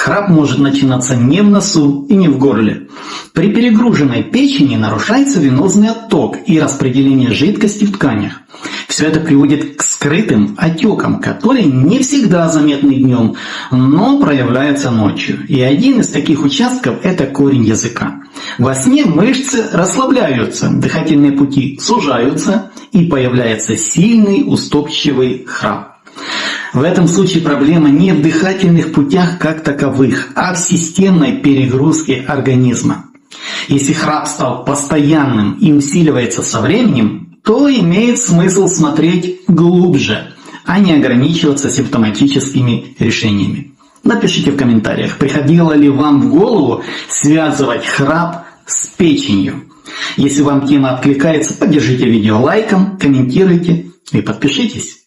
Храп может начинаться не в носу и не в горле. При перегруженной печени нарушается венозный отток и распределение жидкости в тканях. Все это приводит к скрытым отекам, которые не всегда заметны днем, но проявляются ночью. И один из таких участков – это корень языка. Во сне мышцы расслабляются, дыхательные пути сужаются и появляется сильный уступчивый храп. В этом случае проблема не в дыхательных путях как таковых, а в системной перегрузке организма. Если храп стал постоянным и усиливается со временем, то имеет смысл смотреть глубже, а не ограничиваться симптоматическими решениями. Напишите в комментариях, приходило ли вам в голову связывать храп с печенью. Если вам тема откликается, поддержите видео лайком, комментируйте и подпишитесь.